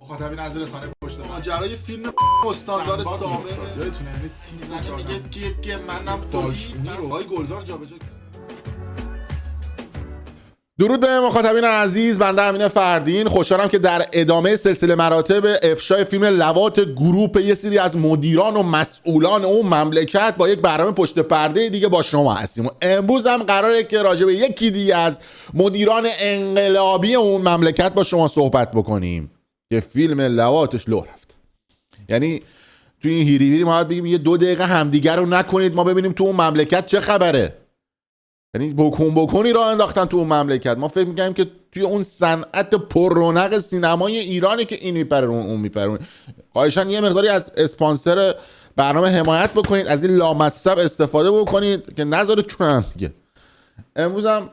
مخاطبین از رسانه پشت ماجرای فیلم استاندار سابق یادتونه تیم میگه که منم داشتونی رو های گلزار جابجا کرد. درود به مخاطبین عزیز، بنده امین فردین. خوشحالم که در ادامه سلسله مراتب افشای فیلم لواط گروپ یه سری از مدیران و مسئولان اون مملکت با یک برنامه پشت پرده دیگه با شما هستیم و امروز هم قراره که راجع به یکی دیگه از مدیران انقلابی اون مملکت با شما صحبت بکنیم که فیلم لواطش لو رفت. یعنی توی این هیری ویری ما باید بگیم یه 2 دقیقه همدیگر رو نکنید ما ببینیم تو اون مملکت چه خبره. یعنی بکنی را انداختن تو اون مملکت. ما فکر می‌کنیم که توی اون صنعت پر رونق سینمای ایرانی که این میپره اون میپره. خواهشاً یه مقداری از اسپانسر برنامه حمایت بکنید، از این لامصب استفاده بکنید که نذاره چونم دیگه. امروز هم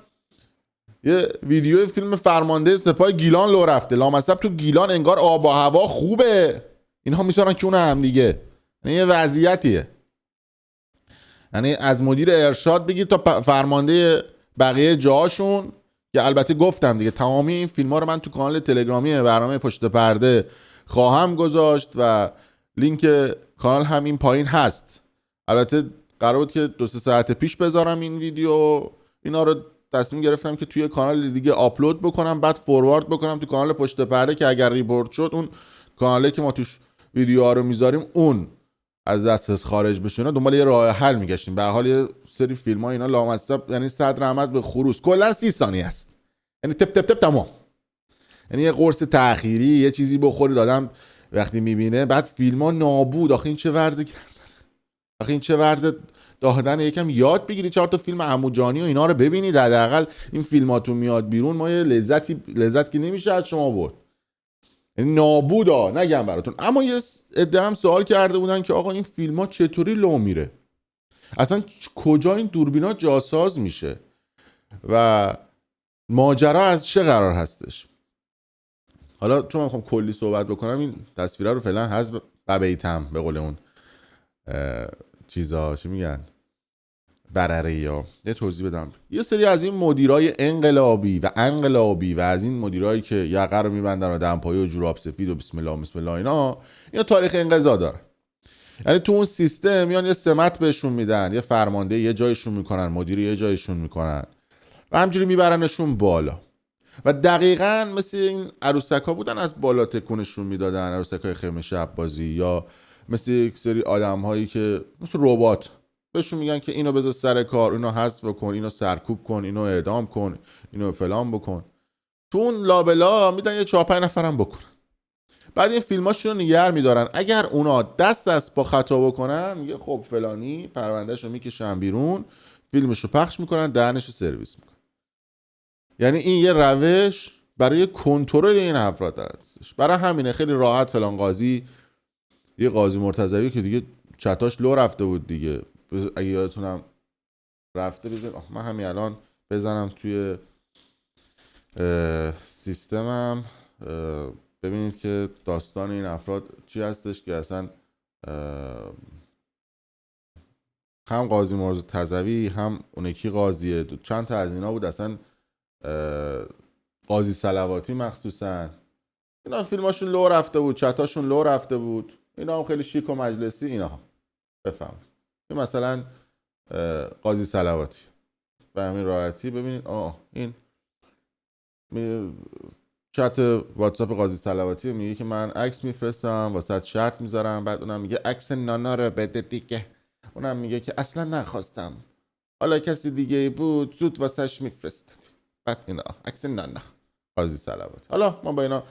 یه ویدیو فیلم فرمانده سپاه گیلان لو رفته. لامصب تو گیلان انگار آب و هوا خوبه، اینها میسارن چون هم دیگه. یه وضعیتیه، یعنی از مدیر ارشاد بگید تا فرمانده بقیه جاهاشون، که البته گفتم دیگه تمامی این فیلم ها رو من تو کانال تلگرامی برنامه پشت پرده خواهم گذاشت و لینک کانال هم این پایین هست. البته قرار بود که 2-3 ساعت پیش بذارم این ویدیو، اینا رو تصمیم گرفتم که توی کانال دیگه آپلود بکنم، بعد فوروارد بکنم تو کانال پشت پرده که اگر ریپورت شد اون کانالی که ما توش ویدیوها رو میذاریم اون از دسترس خارج بشه. دنبال یه راه حل میگشتیم. به هر حال یه سری فیلم ها اینا لامصب، یعنی صدر رحمت به خروس کلا 30 ثانیه است، یعنی تپ تپ تپ تمام. یعنی یه قرص تأخیری یه چیزی بخورید آدم وقتی میبینه. بعد فیلم ها نابود. آخه این چه ورزی کردن، آخه این چه ورز دادن. یکم یاد بگیرید 4 تا فیلم عموجانی و اینا رو ببینید، حداقل این فیلماتون میاد بیرون ما یه لذت که نمیشه از شما برد. یعنی نابودا نگم براتون. اما یه عده هم سوال کرده بودن که آقا این فیلم ها چطوری لو میره، اصلا کجا این دوربینا جاساز میشه و ماجرا از چه قرار هستش. حالا چون من میخوام کلی صحبت بکنم این تصویره رو فعلا حذف ببیتم به قول اون چیزا، چی میگن، برره یا یه توضیح بدم. یه سری از این مدیرای انقلابی و از این مدیرایی که یقه رو میبندن و دمپایی و جوراب سفید و بسم الله اینا تاریخ انقضا داره. یعنی تو اون سیستم میان یه سمت بهشون میدن، یه فرمانده یه جایشون میکنن، مدیر یه جایشون میکنن و همجوری میبرنشون بالا. و دقیقاً مثل این عروسکا بودن، از بالا تکونشون میدادن، عروسکای خیمه شب بازی، یا مثل یک سری آدم‌هایی که مثل ربات بهشون میگن که اینو بذار سر کار، اینو حذف کن، اینو سرکوب کن، اینو اعدام کن، اینو فلان بکن. تو اون لابلا میدن یه 4-5 نفرم بکنن. بعد این فیلماشون رو نگه میدارن. اگر اونا دست از با خطا بکنن میگه خب فلانی پروندهشو میکشن بیرون، فیلمشو پخش میکنن، دهنشو سرویس میکنن. یعنی این یه روش برای کنترل این افراد هستش. برای همینه خیلی راحت فلان قاضی، یه قاضی مرتضوی که دیگه چتاش لو رفته بود دیگه، اگه یادتونم رفته، بزن من همین الان بزنم توی سیستمم ببینید که داستان این افراد چی هستش که اصلا هم قاضی مرتضوی هم اون یکی قاضیه، چند تا از اینا بود، اصلا قاضی صلواتی مخصوصا اینا فیلماشون لو رفته بود، چتاشون لو رفته بود. اینا هم خیلی شیک و مجلسی اینا بفهمید. مثلا قاضی صلواتی به همین راحتی ببینید این چت واتساپ قاضی صلواتی میگه که من عکس میفرستم واسه شرط میذارم، بعد اونم میگه عکس نانا رو بده دیگه، اونم میگه که اصلا نخواستم، حالا کسی دیگه بود زود واسهش میفرستد. بعد اینا عکس نانا قاضی صلواتی. حالا ما با اینا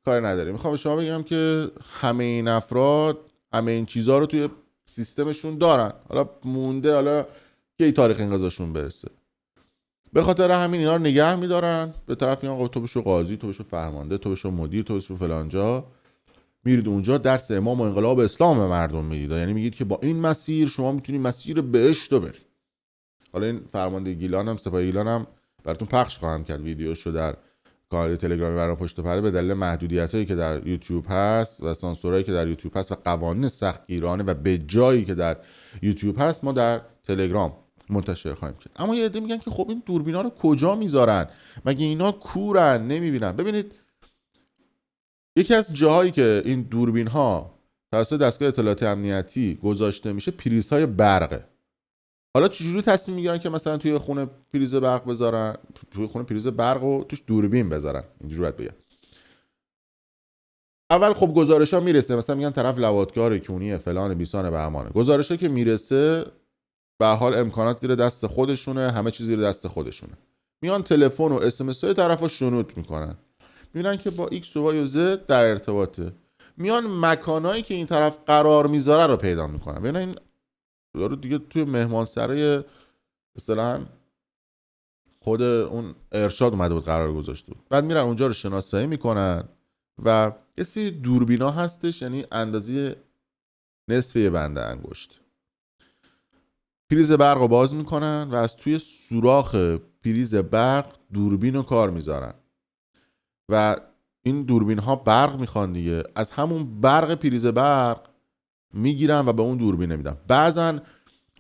کار نداریم. میخوام به شما بگم که همه این افراد همه این چیزها رو توی سیستمشون دارن. حالا مونده حالا کی تاریخ انقضاشون برسه. به خاطر همین اینا رو نگه میدارن به طرف این آقا تو بشو قاضی، تو بشو فرمانده، تو بشو مدیر، تو بشو فلانجا. میرید اونجا درس امام و انقلاب اسلام به مردم میدید. یعنی میگید که با این مسیر شما میتونید مسیر بهشت رو برید. حالا این فرمانده گیلان هم، سپاه گیلان هم براتون پخش خواهم کرد ویدیوشو در کانال تلگرامی برنامه پشت پرده، به دلیل محدودیتایی که در یوتیوب هست و سانسورایی که در یوتیوب هست و قوانین سختگیرانه و به جایی که در یوتیوب هست ما در تلگرام منتشر خواهیم کرد. اما یه عده میگن که خب این دوربینا رو کجا میذارن؟ مگه اینا کورن نمیبینن؟ ببینید یکی از جاهایی که این دوربین ها توسط دستگاه اطلاعات امنیتی گذاشته میشه پریزهای برقه. حالا چجوری تصمیم میگیرن که مثلا توی خونه پریز برق بذارن، توی خونه پریز برق و توش دوربین بذارن؟ اینجوری باید بگم. اول خب گزارش‌ها میرسه، مثلا میگن طرف لواطگار کونی فلان بیسان بهمانه. گزارش‌ها که میرسه به حال امکانات زیر دست خودشونه، همه چیز زیر دست خودشونه. میان تلفن و اس ام اس های طرفو شنود میکنن، میبینن که با ایکس و وای و زد در ارتباطه. میان مکانایی که این طرف قرار میذاره رو پیدا میکنن. ببین این یارو دیگه توی مهمانسرای مثلا خود اون ارشاد اومده بود قرار گذاشته بود. بعد میرن اونجا رو شناسایی میکنن و یه سری دوربینا هستش، یعنی اندازه نصف یه بنده انگشت. پریز برق رو باز میکنن و از توی سوراخ پریز برق دوربین رو کار میذارن و این دوربین ها برق میخوان دیگه، از همون برق پریز برق میگیرن و به اون دوربین میدن. بعضن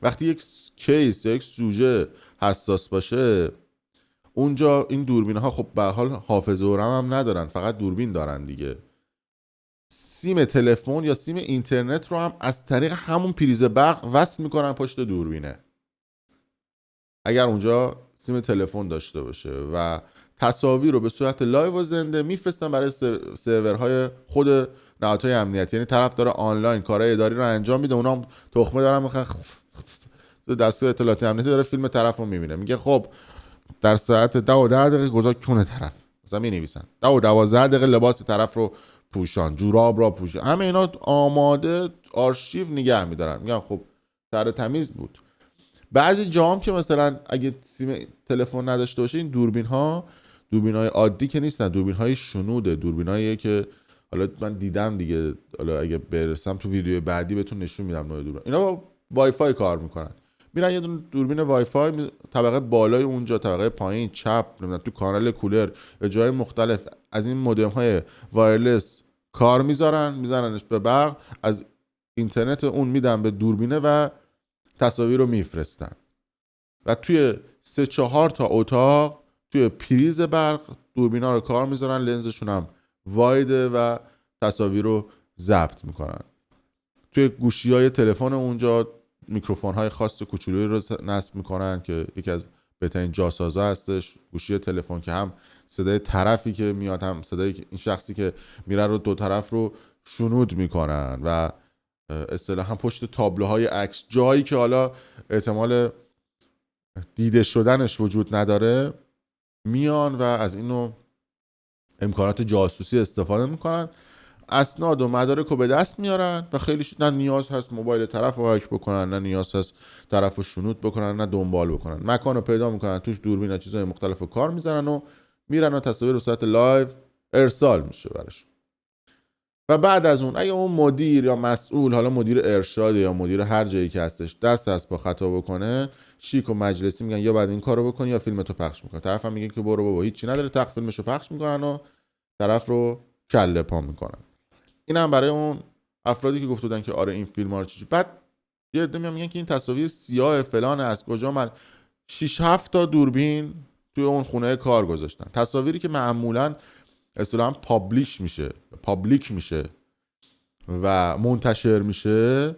وقتی یک کیس یا یک سوژه حساس باشه اونجا این دوربین ها خب به حال حافظه و رم هم ندارن، فقط دوربین دارن دیگه. سیم تلفن یا سیم اینترنت رو هم از طریق همون پریز برق وصل میکنن پشت دوربینه اگر اونجا سیم تلفن داشته باشه و تصاویر رو به صورت لایو و زنده میفرستن برای سرورهای خود نهادهای امنیتی. یعنی طرف داره آنلاین کارهای اداری رو انجام میده، اونا هم تخمه دارن میخوان دستگاه اطلاعات امنیتی داره فیلم طرف رو میبینه، میگه خب در ساعت 10 و 10 دقیقه گذاشت کونه طرف، مثلا مینویسن 10 و 12 دقیقه لباس طرف رو پوشان، جوراب را پوشان، همه اینا آماده آرشیو نگه میدارن. میگن خب سر تمیز بود. بعضی جام که مثلا اگه سیم تلفن نداشته باشه این دوربین‌های عادی که نیستن، دوربین‌های شنوده، دوربینایی که حالا من دیدم دیگه، حالا اگه برسم تو ویدیو بعدی بهتون نشون میدم نوع دوربین. اینا با وای فای کار میکنن. میرن یه دوربین وای فای طبقه بالای اونجا، طبقه پایین، چپ، نمیدونم تو کانال کولر به جای مختلف از این مودم‌های وایرلس کار میذارنش به برق، از اینترنت اون میدن به دوربینه و تصاویر رو میفرستن و توی 3-4 تا اتاق توی پریز برق دوربینا رو کار میذارن، لنزشون هم وایده و تصاویر رو ضبط میکنن. توی گوشی‌های تلفن اونجا میکروفون‌های خاص کوچولویی رو نصب میکنن که یکی از بهترین جاسازا هستش. گوشی تلفن که هم صدای طرفی که میاد هم صدای این شخصی که میره رو دو طرف رو شنود میکنن و اصطلاحاً پشت تابلوهای عکس جایی که حالا احتمال دیده شدنش وجود نداره میان و از اینو امکانات جاسوسی استفاده میکنن، اسناد و مدارک رو به دست میارن و خیلی نه نیاز هست موبایل طرف رو هک بکنن، نه نیاز هست طرف رو شنود بکنن، نه دنبال بکنن. مکان رو پیدا میکنن، توش دوربین و چیزهای مختلف رو کار میزنن و میرن و تصاویر به صورت لایو ارسال میشه براشون. و بعد از اون اگه اون مدیر یا مسئول، حالا مدیر ارشاد یا مدیر هر جایی که هستش، دست از با خطا بکنه، شیک و مجلسی میگن یا بعد این کارو بکنی یا فیلمتو پخش میکنن. طرف هم میگه که برو بابا هیچی نداره، تق فیلمشو پخش میکنن و طرف رو کله پا میکنن. این هم برای اون افرادی که گفت بودن که آره این فیلم ها رو چیزی. بعد یه عده میگن که این تصاویر سیاه فلان از کجا من 6-7 تا دوربین توی اون خونه کار گذاشتن. تصاویری که معمولاً اصطلاحاً پابلیک میشه و منتشر میشه،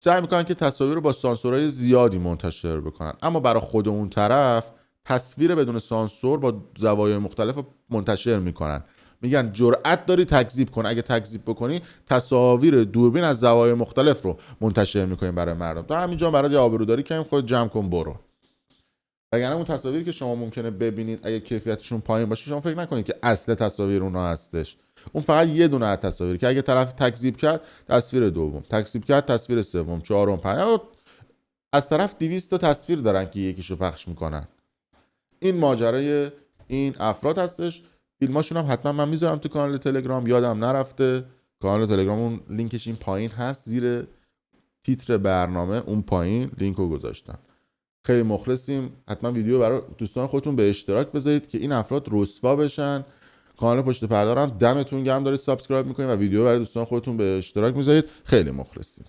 سعی میکنن که تصاویر رو با سانسورهای زیادی منتشر بکنن، اما برای خود اون طرف تصویر بدون سانسور با زوایای مختلف منتشر میکنن. میگن جرأت داری تکذیب کن، اگه تکذیب بکنی تصاویر دوربین از زوایای مختلف رو منتشر میکنیم برای مردم. تا همینجا برای آبروداری کنیم، خود جمع کن برو. وگرنه اون تصاویری که شما ممکنه ببینید اگه کیفیتشون پایین باشه، شما فکر نکنید که اصل تصاویر اونها هستش. اون فقط یه دونه از تصاویر که اگه طرف تکذیب کرد تصویر دوم، تکذیب کرد تصویر سوم، چهارم، پنجم، از طرف 200 تا تصویر دارن که یکیشو پخش میکنن. این ماجرای این افراد هستش. فیلماشون هم حتما من میذارم تو کانال تلگرام، یادم نرفته. کانال تلگرام اون لینکش این پایین هست، زیر تیتر برنامه اون پایین لینکو گذاشتم. خیلی مخلصیم. حتما ویدیو برای دوستان خودتون به اشتراک بذارید که این افراد رسوا بشن. کانال پشت پرده هم دمتون گرم دارید سابسکرایب میکنید و ویدیو برای دوستان خودتون به اشتراک میذارید. خیلی مخلصیم.